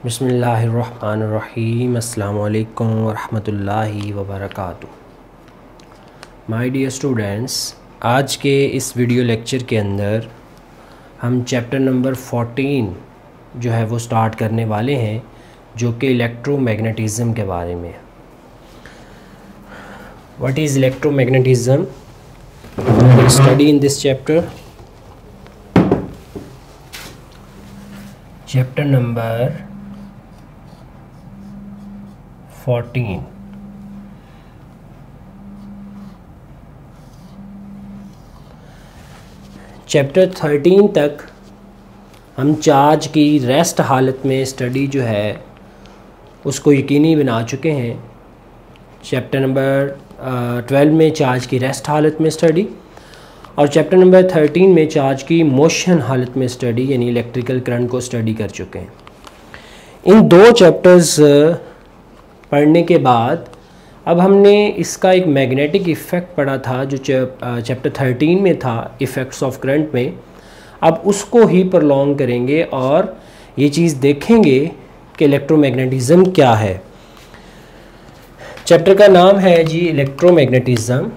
बिस्मिल्लाहिर्रहमानिर्रहीम। अस्सलामु अलैकुम वरहमतुल्लाहि वबरकातुहू। माय डियर स्टूडेंट्स, आज के इस वीडियो लेक्चर के अंदर हम चैप्टर नंबर 14 जो है वो स्टार्ट करने वाले हैं, जो कि इलेक्ट्रोमैग्नेटिज़म के बारे में। What is electromagnetism? Study in this chapter. Chapter number 14। Chapter 13 तक हम चार्ज की रेस्ट हालत में स्टडी जो है उसको यकीनी बना चुके हैं। चैप्टर नंबर 12 में चार्ज की रेस्ट हालत में स्टडी, और चैप्टर नंबर 13 में चार्ज की मोशन हालत में स्टडी यानी इलेक्ट्रिकल करंट को स्टडी कर चुके हैं। इन दो चैप्टर्स पढ़ने के बाद अब हमने इसका एक मैग्नेटिक इफ़ेक्ट पढ़ा था जो चैप्टर 13 में था, इफ़ेक्ट्स ऑफ करंट में। अब उसको ही प्रलॉन्ग करेंगे और ये चीज़ देखेंगे कि इलेक्ट्रोमैग्नेटिज़म क्या है। चैप्टर का नाम है जी इलेक्ट्रोमैग्नेटिज़म।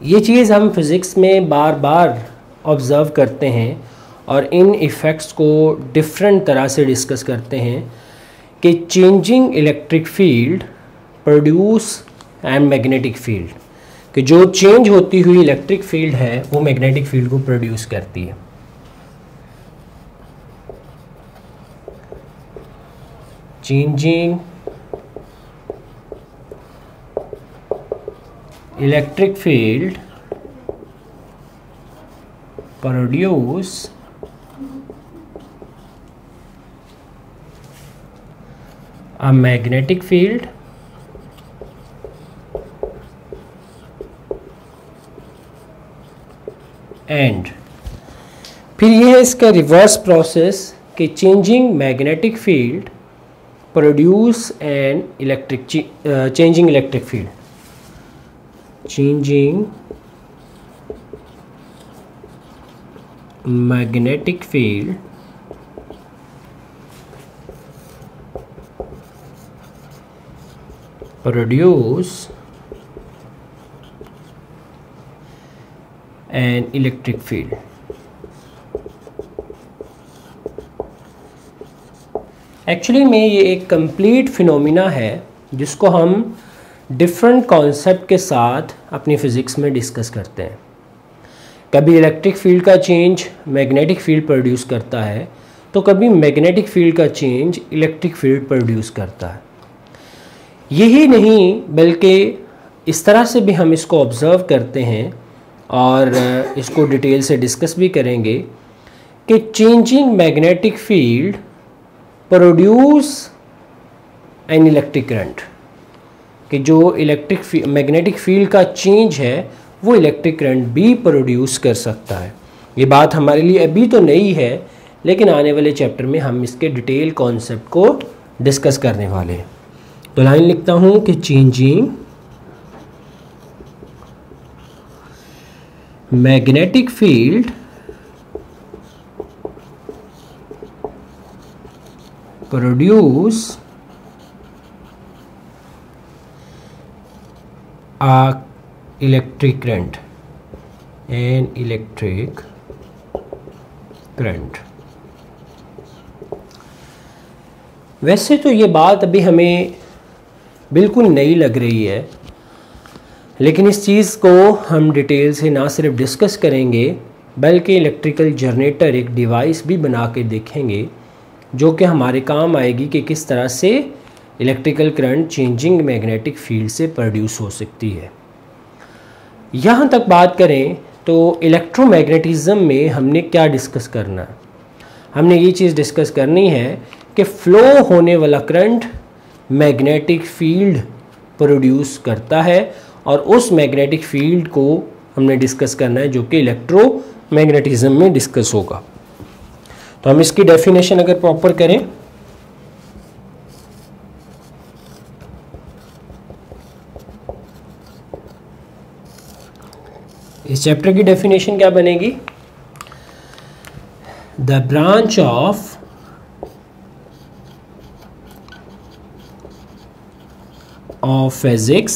ये चीज़ हम फिज़िक्स में बार बार ऑब्ज़र्व करते हैं और इन इफ़ेक्ट्स को डिफरेंट तरह से डिस्कस करते हैं कि changing electric field produce and magnetic field, कि जो चेंज होती हुई इलेक्ट्रिक फील्ड है वो मैग्नेटिक फील्ड को प्रोड्यूस करती है। Changing electric field produce a magnetic field and फिर ये है इसका रिवर्स प्रोसेस कि changing magnetic field produce an changing electric field. Changing magnetic field produce an electric field। Actually में ये एक कंप्लीट फिनोमिना है जिसको हम डिफरेंट कॉन्सेप्ट के साथ अपनी फ़िज़िक्स में डिस्कस करते हैं। कभी इलेक्ट्रिक फील्ड का चेंज मैग्नेटिक फील्ड प्रोड्यूस करता है, तो कभी मैग्नेटिक फील्ड का चेंज इलेक्ट्रिक फील्ड प्रोड्यूस करता है। यही नहीं बल्कि इस तरह से भी हम इसको ऑब्ज़र्व करते हैं और इसको डिटेल से डिस्कस भी करेंगे कि changing magnetic field produce an electric current, कि जो मैग्नेटिक फील्ड का चेंज है वो इलेक्ट्रिक करंट भी प्रोड्यूस कर सकता है। ये बात हमारे लिए अभी तो नई है, लेकिन आने वाले चैप्टर में हम इसके डिटेल कॉन्सेप्ट को डिस्कस करने वाले हैं। तो लाइन लिखता हूँ कि changing magnetic field produce electric current an electric current. वैसे तो ये बात अभी हमें बिल्कुल नई लग रही है, लेकिन इस चीज़ को हम डिटेल से ना सिर्फ डिस्कस करेंगे बल्कि इलेक्ट्रिकल जनरेटर एक डिवाइस भी बना के देखेंगे जो कि हमारे काम आएगी कि किस तरह से electrical current changing magnetic field से प्रोड्यूस हो सकती है। यहाँ तक बात करें तो इलेक्ट्रोमैग्नेटिज़म में हमने क्या डिस्कस करना है? हमने ये चीज़ डिस्कस करनी है कि फ़्लो होने वाला करंट मैग्नेटिक फील्ड प्रोड्यूस करता है और उस मैग्नेटिक फील्ड को हमने डिस्कस करना है जो कि इलेक्ट्रोमैग्नेटिज़म में डिस्कस होगा। तो हम इसकी डेफिनेशन अगर प्रॉपर करें, इस चैप्टर की डेफिनेशन क्या बनेगी? The branch of physics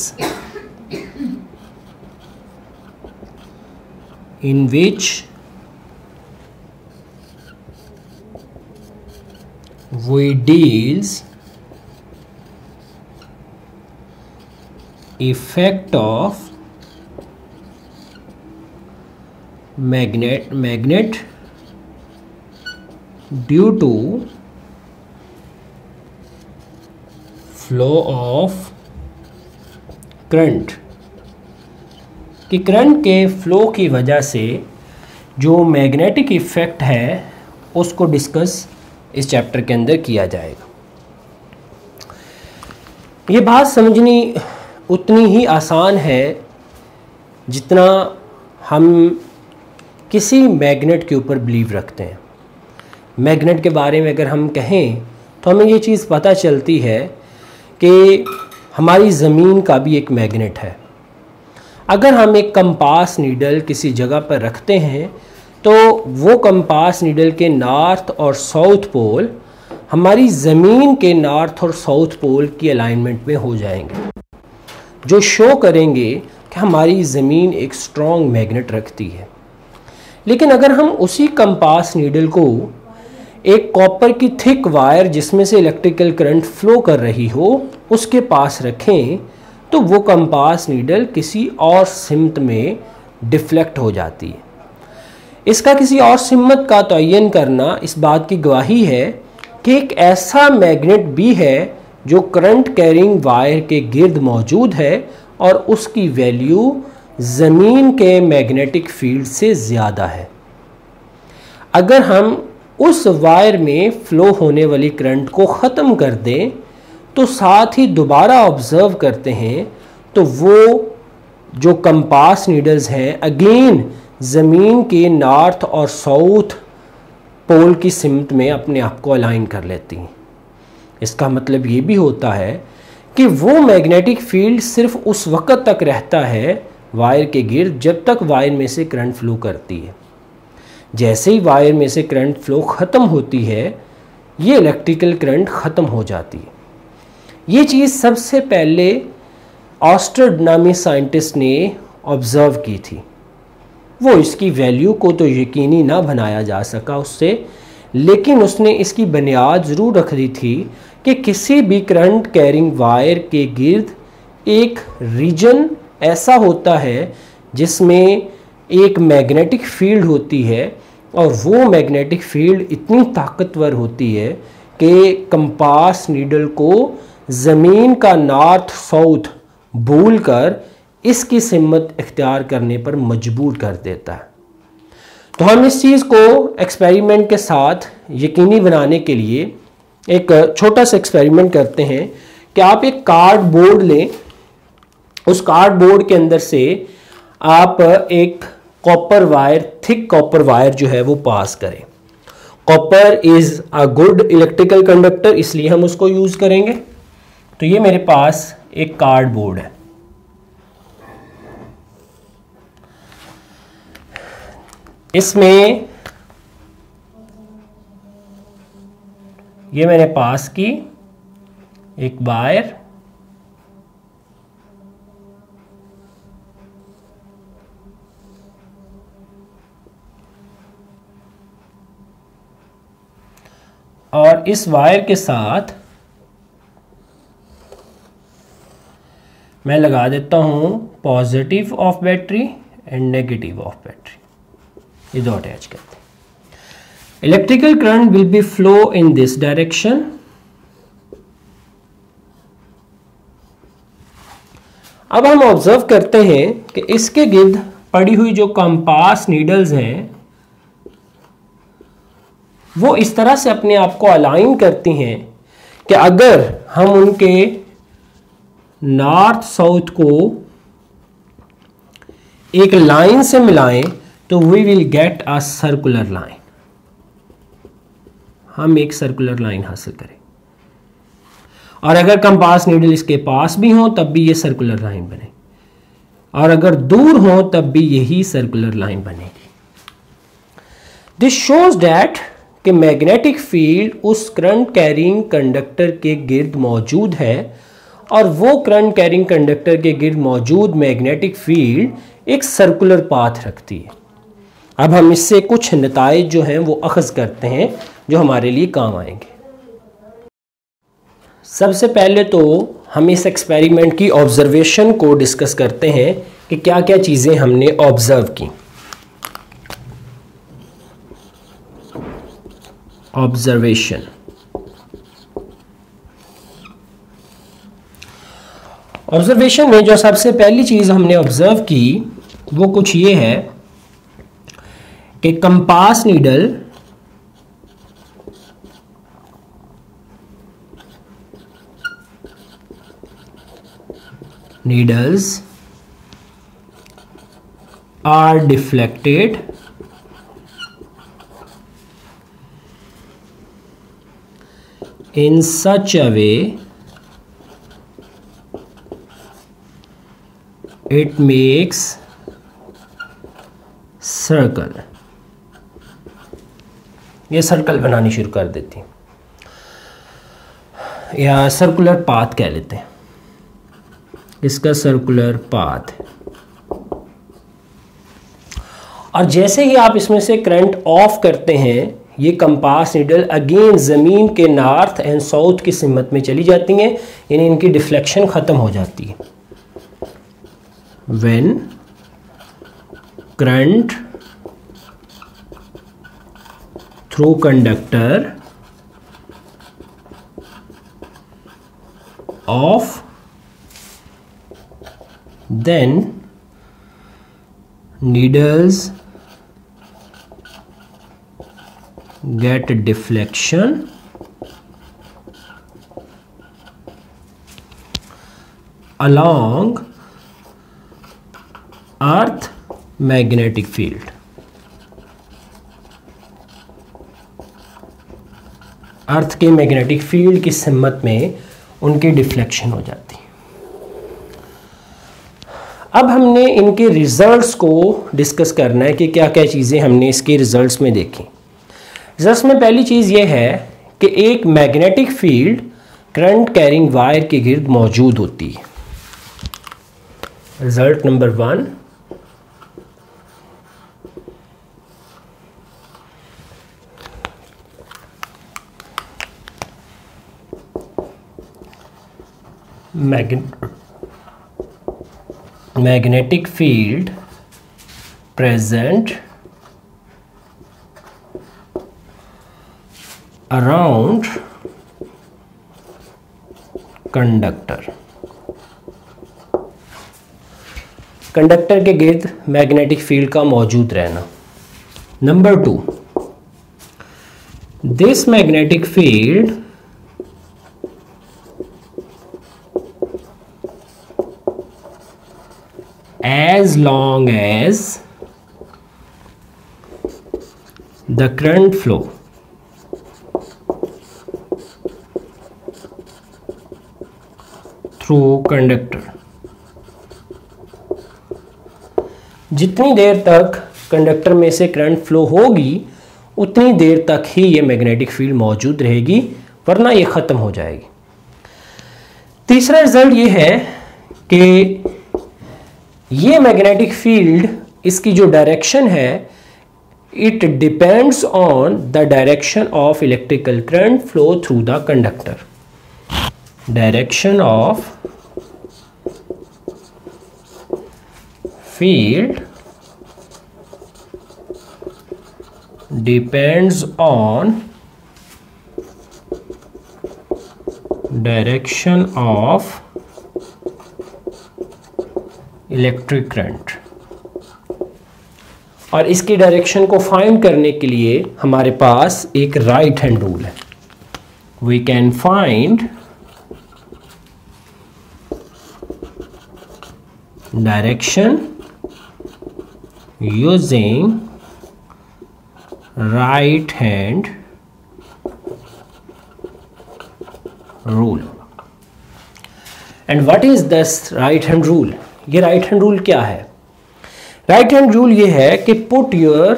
in which we deals effect of magnet due to flow of current, कि करंट के फ्लो की वजह से जो मैग्नेटिक इफेक्ट है उसको डिस्कस इस चैप्टर के अंदर किया जाएगा। ये बात समझनी उतनी ही आसान है जितना हम किसी मैग्नेट के ऊपर बिलीव रखते हैं। मैग्नेट के बारे में अगर हम कहें तो हमें ये चीज़ पता चलती है कि हमारी ज़मीन का भी एक मैग्नेट है। अगर हम एक कंपास नीडल किसी जगह पर रखते हैं तो वो कंपास नीडल के नॉर्थ और साउथ पोल हमारी ज़मीन के नॉर्थ और साउथ पोल की अलाइनमेंट में हो जाएंगे, जो शो करेंगे कि हमारी ज़मीन एक स्ट्रॉन्ग मैग्नेट रखती है। लेकिन अगर हम उसी कंपास नीडल को एक कॉपर की थिक वायर जिसमें से इलेक्ट्रिकल करंट फ्लो कर रही हो उसके पास रखें तो वो कंपास नीडल किसी और सिमत में डिफ्लेक्ट हो जाती है। इसका किसी और सिमत का तयन करना इस बात की गवाही है कि एक ऐसा मैग्नेट भी है जो करंट कैरिंग वायर के गिर्द मौजूद है और उसकी वैल्यू ज़मीन के मैग्नेटिक फील्ड से ज़्यादा है। अगर हम उस वायर में फ़्लो होने वाली करंट को ख़त्म कर दें तो साथ ही दोबारा ऑब्ज़र्व करते हैं तो वो जो कंपास नीडल्स हैं अगेन ज़मीन के नॉर्थ और साउथ पोल की सिमत में अपने आप को अलाइन कर लेती हैं। इसका मतलब ये भी होता है कि वो मैग्नेटिक फील्ड सिर्फ उस वक़्त तक रहता है वायर के गिर्द जब तक वायर में से करंट फ्लो करती है। जैसे ही वायर में से करंट फ्लो ख़त्म होती है ये इलेक्ट्रिकल करंट ख़त्म हो जाती है। ये चीज़ सबसे पहले ऑस्टर्ड नामी साइंटिस्ट ने ऑब्ज़र्व की थी। वो इसकी वैल्यू को तो यकीनी ना बनाया जा सका उससे, लेकिन उसने इसकी बुनियाद ज़रूर रख दी थी कि किसी भी करंट कैरिंग वायर के गिर्द एक रीजन ऐसा होता है जिसमें एक मैग्नेटिक फील्ड होती है और वो मैग्नेटिक फील्ड इतनी ताकतवर होती है कि कंपास नीडल को ज़मीन का नॉर्थ साउथ भूल कर इसकी सिमत इख्तियार करने पर मजबूर कर देता है। तो हम इस चीज़ को एक्सपेरिमेंट के साथ यकीनी बनाने के लिए एक छोटा सा एक्सपेरिमेंट करते हैं कि आप एक कार्डबोर्ड लें, उस कार्डबोर्ड के अंदर से आप एक copper wire, thick copper wire जो है वो पास करें। Copper is a good electrical conductor, इसलिए हम उसको यूज़ करेंगे। तो ये मेरे पास एक कार्डबोर्ड है। इसमें ये मेरे पास की एक वायर और इस वायर के साथ मैं लगा देता हूं positive of battery and negative of battery, ये दो अटैच करते हैं। Electrical current will be flow in this direction. अब हम ऑब्जर्व करते हैं कि इसके गिर्द पड़ी हुई जो कंपास नीडल्स हैं वो इस तरह से अपने आप को अलाइन करती हैं कि अगर हम उनके नॉर्थ साउथ को एक लाइन से मिलाएं तो we will get a circular line. हम एक सर्कुलर लाइन हासिल करें, और अगर कंपास नीडल इसके पास भी हो तब भी ये सर्कुलर लाइन बने, और अगर दूर हो तब भी यही सर्कुलर लाइन बनेगी। दिस शोज दैट कि मैग्नेटिक फील्ड उस करंट कैरिंग कंडक्टर के गिर्द मौजूद है, और वो करंट कैरिंग कंडक्टर के गिर्द मौजूद मैग्नेटिक फील्ड एक सर्कुलर पाथ रखती है। अब हम इससे कुछ नताइज जो हैं वो अखज़ करते हैं जो हमारे लिए काम आएंगे। सबसे पहले तो हम इस एक्सपेरिमेंट की ऑब्जर्वेशन को डिस्कस करते हैं कि क्या क्या चीज़ें हमने ऑब्जर्व की। ऑब्जर्वेशन, ऑब्जर्वेशन में जो सबसे पहली चीज़ हमने ऑब्जर्व की वो कुछ ये है कि compass needles are deflected in such a way it makes circle, ये सर्कल बनानी शुरू कर देती हैं, या सर्कुलर पाथ कह लेते हैं, इसका सर्कुलर पाथ। और जैसे ही आप इसमें से करंट ऑफ करते हैं, ये कंपास नीडल अगेन ज़मीन के नॉर्थ एंड साउथ की सिमत में चली जाती हैं, यानी इनकी डिफ्लेक्शन ख़त्म हो जाती है। When current through conductor of, then needles get deflection along earth magnetic field। अर्थ के मैग्नेटिक फील्ड की सिमत में उनकी डिफ्लेक्शन हो जाती है। अब हमने इनके रिजल्ट्स को डिस्कस करना है कि क्या क्या चीज़ें हमने इसके रिजल्ट्स में देखी। रिजल्ट्स में पहली चीज़ ये है कि एक magnetic field current carrying wire के गिर्द मौजूद होती है। Result number 1, magnetic field present around conductor, conductor के गिर्द मैग्नेटिक फील्ड का मौजूद रहना। Number 2, this magnetic field as long as the current flow through conductor, जितनी देर तक कंडक्टर में से करंट फ्लो होगी उतनी देर तक ही ये मैग्नेटिक फील्ड मौजूद रहेगी, वरना ये ख़त्म हो जाएगी। तीसरा रिजल्ट ये है कि ये मैग्नेटिक फील्ड, इसकी जो डायरेक्शन है, it depends on the direction of electrical current flow through the conductor. Direction of field depends on direction of electric current. और इसकी डायरेक्शन को फाइंड करने के लिए हमारे पास एक राइट हैंड रूल है। We can find direction using right hand rule. And what is this right hand rule? ये राइट हैंड रूल क्या है? राइट हैंड रूल ये है कि put your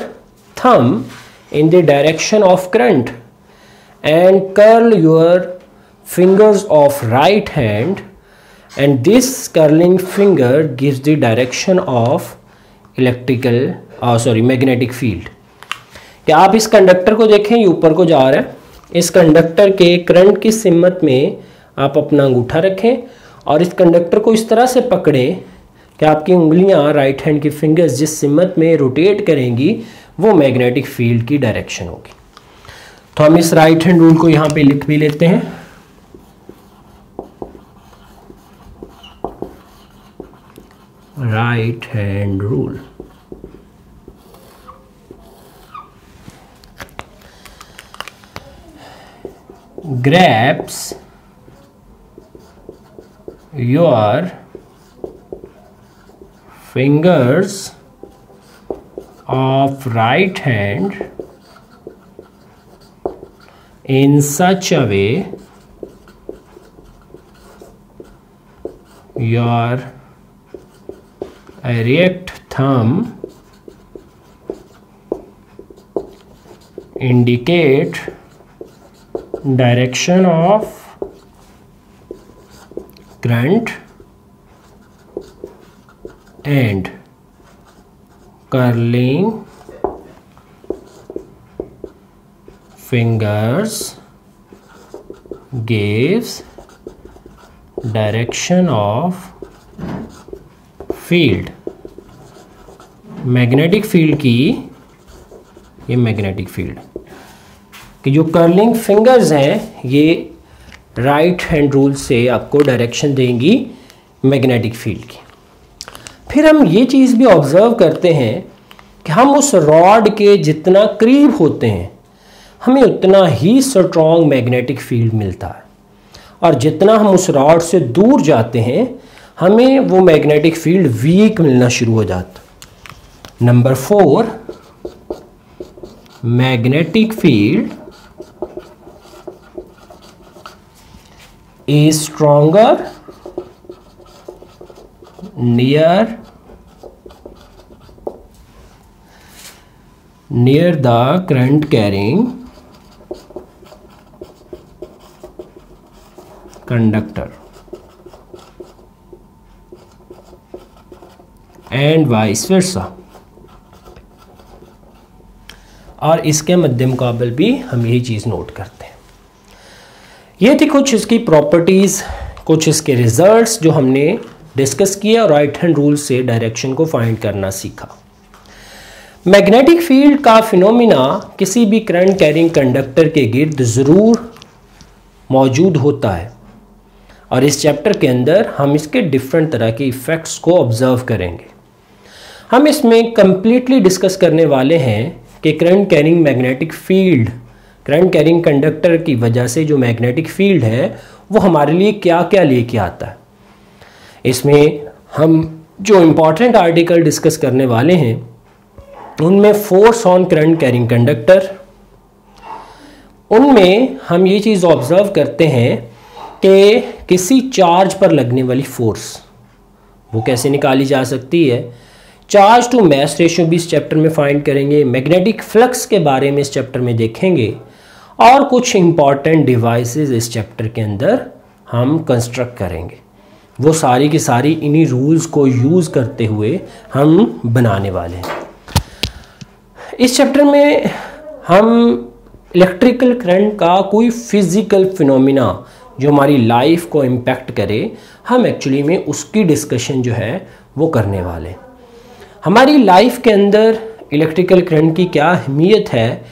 thumb in the direction of current and curl your fingers of right hand, and this curling finger gives the direction of magnetic field। क्या आप इस conductor को देखें, ये ऊपर को जा रहा है। इस कंडक्टर के करंट की सिमत में आप अपना अंगूठा रखें और इस कंडक्टर को इस तरह से पकड़ें कि आपकी उंगलियां, राइट हैंड की फिंगर्स जिस सिमत में रोटेट करेंगी वो मैग्नेटिक फील्ड की डायरेक्शन होगी। तो हम इस राइट हैंड रूल को यहाँ पे लिख भी लेते हैं। right hand rule। grabs your fingers of right hand in such a way your erect thumb indicate direction of current and curling fingers gives direction of field. Magnetic field की, ये magnetic field कि जो curling fingers हैं ये right hand rule से आपको direction देंगी magnetic field की। फिर हम ये चीज़ भी ऑब्जर्व करते हैं कि हम उस रॉड के जितना करीब होते हैं हमें उतना ही स्ट्रॉन्ग मैग्नेटिक फील्ड मिलता है, और जितना हम उस रॉड से दूर जाते हैं हमें वो मैग्नेटिक फील्ड वीक मिलना शुरू हो जाता। Number 4, magnetic field is stronger near the current carrying conductor and vice versa. और इसके मद्दे मुकाबल भी हम यही चीज़ नोट करते हैं। ये थी कुछ इसकी प्रॉपर्टीज़, कुछ इसके रिजल्ट्स जो हमने डिस्कस किए और राइट हैंड रूल से डायरेक्शन को फाइंड करना सीखा। मैग्नेटिक फील्ड का फिनोमिना किसी भी करंट कैरिंग कंडक्टर के गिर्द ज़रूर मौजूद होता है, और इस चैप्टर के अंदर हम इसके डिफरेंट तरह के इफ़ेक्ट्स को ऑब्जर्व करेंगे। हम इसमें कंप्लीटली डिस्कस करने वाले हैं कि current carrying magnetic field, current carrying conductor की वजह से जो मैग्नेटिक फील्ड है वो हमारे लिए क्या क्या लेके आता है। इसमें हम जो इम्पॉर्टेंट आर्टिकल डिस्कस करने वाले हैं उनमें force on current carrying conductor, उनमें हम ये चीज़ ऑब्जर्व करते हैं कि किसी चार्ज पर लगने वाली फोर्स वो कैसे निकाली जा सकती है। चार्ज टू मास रेशियो भी इस चैप्टर में फाइंड करेंगे। मैग्नेटिक फ्लक्स के बारे में इस चैप्टर में देखेंगे, और कुछ इंपॉर्टेंट डिवाइसेस इस चैप्टर के अंदर हम कंस्ट्रक्ट करेंगे। वो सारी की सारी इन्हीं रूल्स को यूज़ करते हुए हम बनाने वाले हैं। इस चैप्टर में हम इलेक्ट्रिकल करंट का कोई फिज़िकल फिनोमिना जो हमारी लाइफ को इम्पैक्ट करे, हम एक्चुअली में उसकी डिस्कशन जो है वो करने वाले हैं। हमारी लाइफ के अंदर इलेक्ट्रिकल करंट की क्या अहमियत है,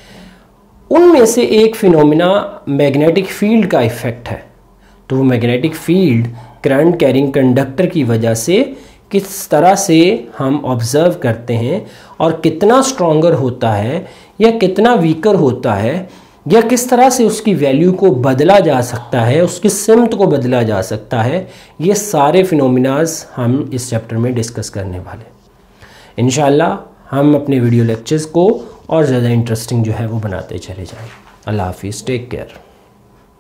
उनमें से एक फिनोमिना मैग्नेटिक फील्ड का इफ़ेक्ट है। तो वो magnetic field current carrying conductor की वजह से किस तरह से हम ऑब्ज़र्व करते हैं, और कितना स्ट्रॉन्गर होता है या कितना वीकर होता है, या किस तरह से उसकी वैल्यू को बदला जा सकता है, उसकी सिमत को बदला जा सकता है, ये सारे फिनोमिनाज हम इस चैप्टर में डिस्कस करने वाले। इंशाअल्लाह हम अपने वीडियो लेक्चर्स को और ज़्यादा इंटरेस्टिंग जो है वो बनाते चले जाएं। अल्लाह हाफिज़, टेक केयर।